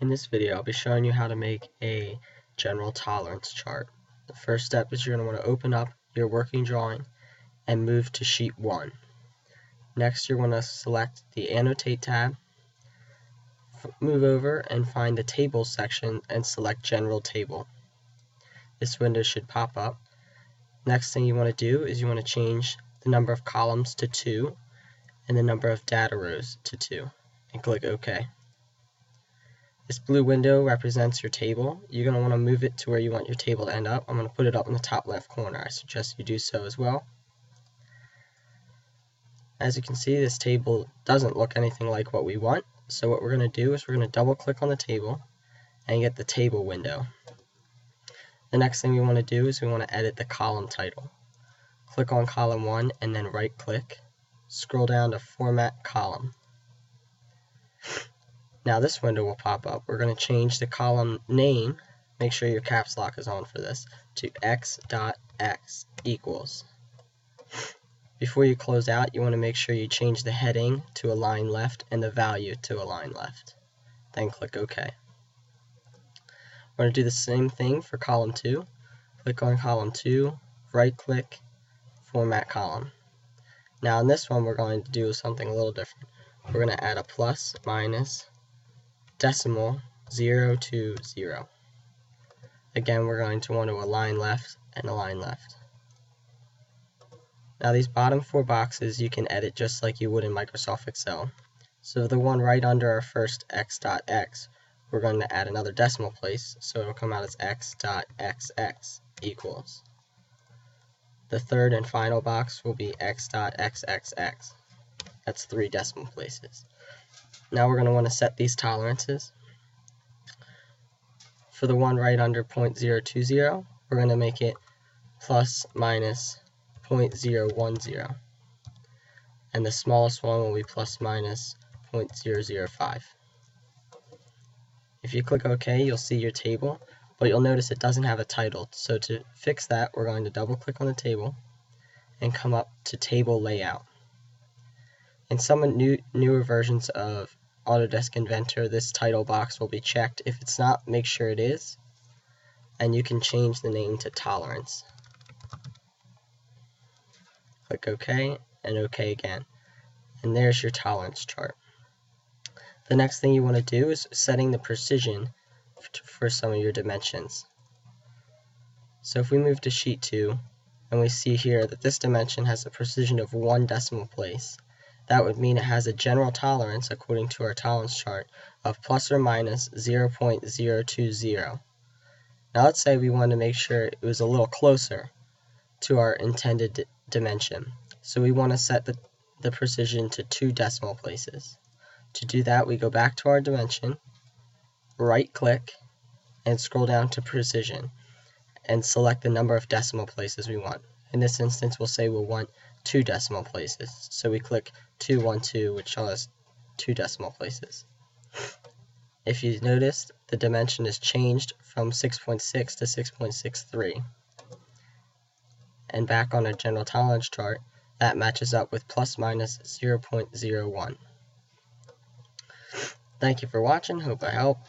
In this video, I'll be showing you how to make a general tolerance chart. The first step is you're going to want to open up your working drawing and move to sheet 1. Next, you're going to select the Annotate tab, move over and find the Tables section and select General Table. This window should pop up. Next thing you want to do is you want to change the number of columns to 2 and the number of data rows to 2 and click OK. This blue window represents your table. You're going to want to move it to where you want your table to end up. I'm going to put it up in the top left corner. I suggest you do so as well. As you can see, this table doesn't look anything like what we want. So what we're going to do is we're going to double click on the table and get the table window. The next thing we want to do is we want to edit the column title. Click on column 1 and then right click. Scroll down to Format Column. Now this window will pop up. We're going to change the column name, make sure your caps lock is on for this, to x.x equals. Before you close out, you want to make sure you change the heading to align left and the value to align left. Then click OK. We're going to do the same thing for column 2. Click on column 2, right click, Format Column. Now in this one we're going to do something a little different. We're going to add a plus, minus, decimal 0 to 0. Again, we're going to want to align left and align left. Now these bottom 4 boxes you can edit just like you would in Microsoft Excel. So the one right under our first x.x, we're going to add another decimal place, so it will come out as x.xx equals. The third and final box will be x.xxx. That's 3 decimal places. Now we're going to want to set these tolerances. For the one right under 0.020, we're going to make it plus minus 0.010. And the smallest one will be plus minus 0.005. If you click OK, you'll see your table, but you'll notice it doesn't have a title. So to fix that, we're going to double click on the table and come up to Table Layout. In some newer versions of Autodesk Inventor, this title box will be checked. If it's not, make sure it is, and you can change the name to Tolerance. Click OK and OK again, and there's your tolerance chart. The next thing you want to do is setting the precision for some of your dimensions. So if we move to sheet 2 and we see here that this dimension has a precision of 1 decimal place, that would mean it has a general tolerance, according to our tolerance chart, of plus or minus 0.020. Now let's say we want to make sure it was a little closer to our intended dimension. So we want to set the precision to 2 decimal places. To do that, we go back to our dimension, right click, and scroll down to Precision, and select the number of decimal places we want. In this instance, we'll say we'll want 2 decimal places. So we click 212, which shows us 2 decimal places. If you noticed, the dimension is changed from 6.6 to 6.63. And back on our general tolerance chart, that matches up with plus minus 0.01. Thank you for watching. Hope I helped.